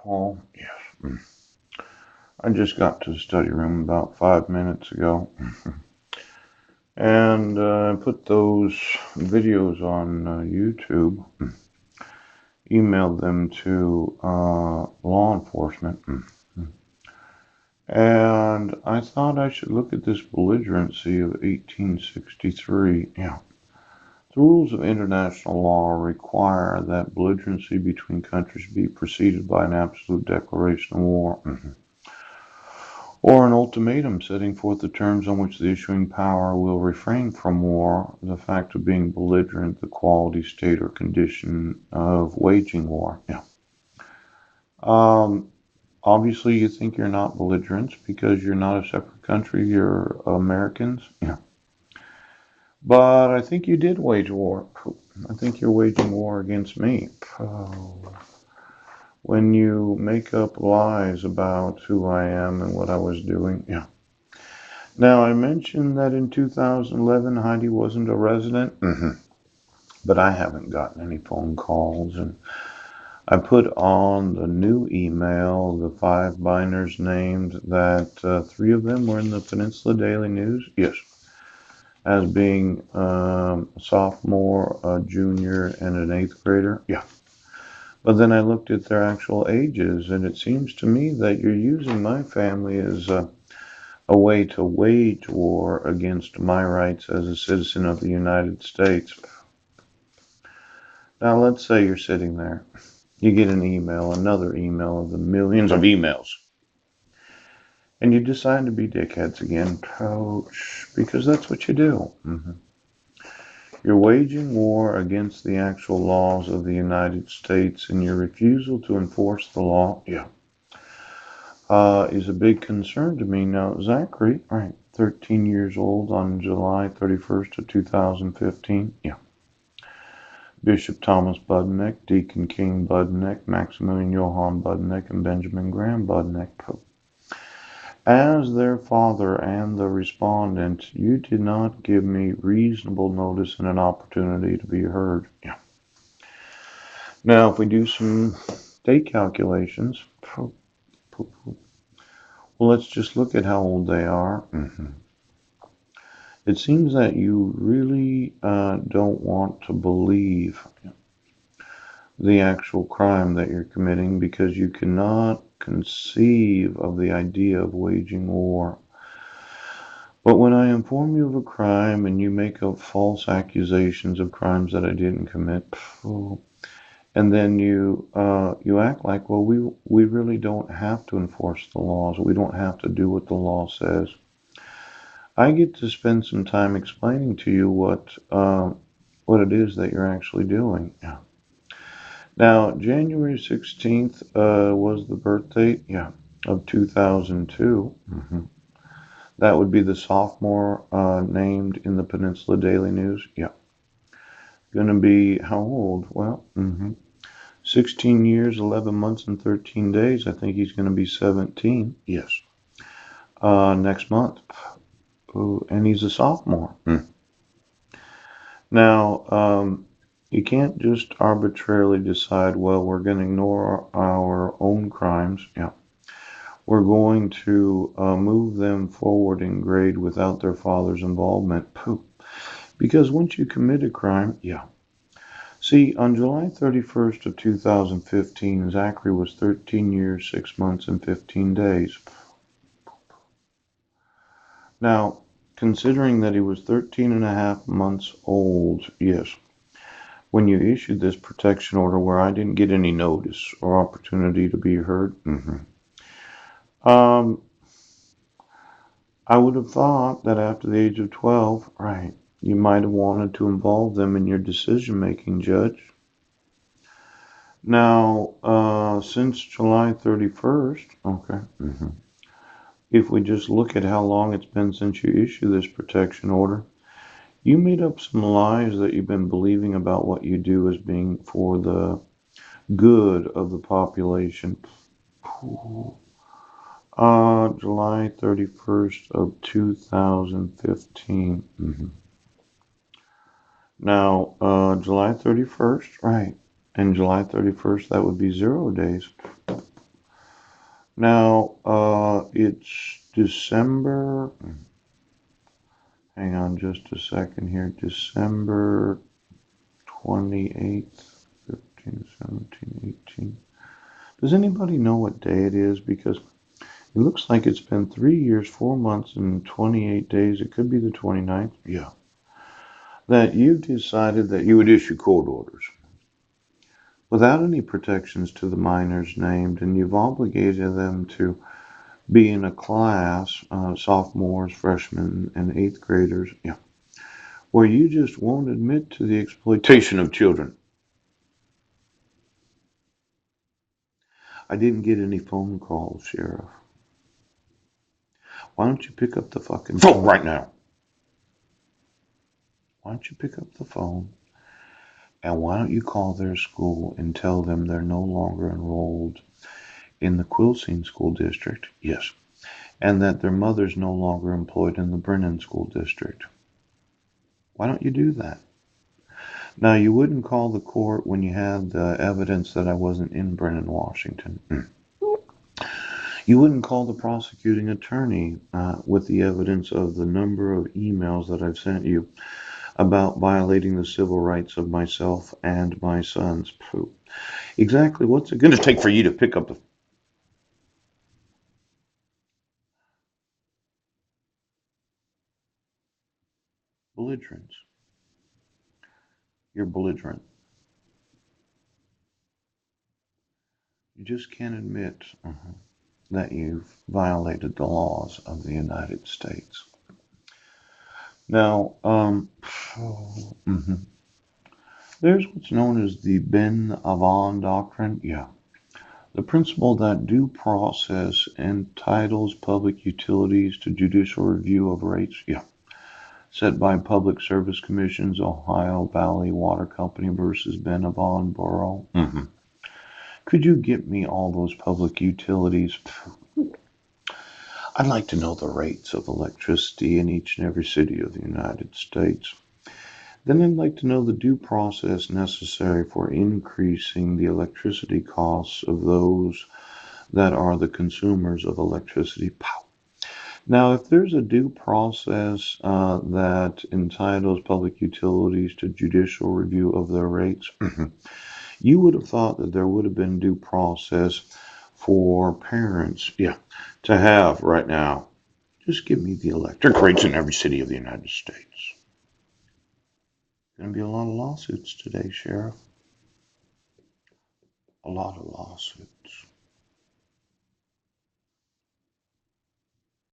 Paul, yes. I just got to the study room about 5 minutes ago and put those videos on YouTube, emailed them to law enforcement, and I thought I should look at this belligerency of 1863. Yeah. The rules of international law require that belligerency between countries be preceded by an absolute declaration of war. Or an ultimatum setting forth the terms on which the issuing power will refrain from war, the fact of being belligerent, the quality, state, or condition of waging war. Yeah. Um, Obviously, you think you're not belligerents because you're not a separate country, you're Americans. Yeah. But I think you did wage war. I think you're waging war against me. When you make up lies about who I am and what I was doing. Yeah. Now, I mentioned that in 2011, Heidi wasn't a resident, but I haven't gotten any phone calls. And I put on the new email the 5 minors named that 3 of them were in the Peninsula Daily News. Yes, as being a sophomore, a junior, and an 8th grader. Yeah. But then I looked at their actual ages, and it seems to me that you're using my family as a way to wage war against my rights as a citizen of the United States. Now, let's say you're sitting there. You get an email, another email of the millions of emails, and you decide to be dickheads again, because that's what you do. You're waging war against the actual laws of the United States, and your refusal to enforce the law, is a big concern to me. Now, Zachary, right, 13 years old on July 31st of 2015, Bishop Thomas Budnick, Deacon King Budnick, Maximilian Johann Budnick, and Benjamin Graham Budnick. As their father and the respondent, you did not give me reasonable notice and an opportunity to be heard. Now, if we do some date calculations, well, let's just look at how old they are. It seems that you really don't want to believe the actual crime that you're committing because you cannot conceive of the idea of waging war. But when I inform you of a crime and you make up false accusations of crimes that I didn't commit, and then you act like, well, we really don't have to enforce the laws. We don't have to do what the law says. I get to spend some time explaining to you what it is that you're actually doing. Now, January 16th was the birth date, of 2002. That would be the sophomore named in the Peninsula Daily News. Going to be how old? Well, 16 years, 11 months, and 13 days. I think he's going to be 17. Yes. Next month. Ooh, and he's a sophomore. Now, you can't just arbitrarily decide, well, we're going to ignore our own crimes. We're going to move them forward in grade without their father's involvement. Because once you commit a crime, See, on July 31st of 2015, Zachary was 13 years, 6 months, and 15 days. Now, considering that he was 13 and a half months old, when you issued this protection order where I didn't get any notice or opportunity to be heard, I would have thought that after the age of 12, you might have wanted to involve them in your decision-making, Judge. Now, since July 31st, if we just look at how long it's been since you issued this protection order, you made up some lies that you've been believing about what you do as being for the good of the population. July 31st of 2015. Now, July 31st, and July 31st, that would be 0 days. Now, it's December. Hang on just a second here. December 28th, 15, 17, 18. Does anybody know what day it is? Because it looks like it's been 3 years, 4 months, and 28 days. It could be the 29th. Yeah. That you decided that you would issue court orders without any protections to the minors named, and you've obligated them to be in a class, sophomores, freshmen, and eighth graders, yeah, where you just won't admit to the exploitation of children. I didn't get any phone calls, Sheriff. Why don't you pick up the fucking phone right now? Why don't you pick up the phone and why don't you call their school and tell them they're no longer enrolled in the Quilcene School District? Yes. And that their mother's no longer employed in the Brennan School District. Why don't you do that? Now, you wouldn't call the court when you had the evidence that I wasn't in Brennan, Washington. You wouldn't call the prosecuting attorney with the evidence of the number of emails that I've sent you about violating the civil rights of myself and my sons. Exactly what's it going to take for you to pick up the belligerence? You're belligerent. You just can't admit that you've violated the laws of the United States. Now, there's what's known as the Ben Avon Doctrine. Yeah. The principle that due process entitles public utilities to judicial review of rates. Yeah. Set by Public Service Commission's Ohio Valley Water Company versus Ben Avon Borough. Could you get me all those public utilities? I'd like to know the rates of electricity in each and every city of the United States. Then I'd like to know the due process necessary for increasing the electricity costs of those that are the consumers of electricity. Now, if there's a due process that entitles public utilities to judicial review of their rates, you would have thought that there would have been due process for parents, to have right now. Just give me the electric rates in every city of the United States. Going to be a lot of lawsuits today, Sheriff. A lot of lawsuits.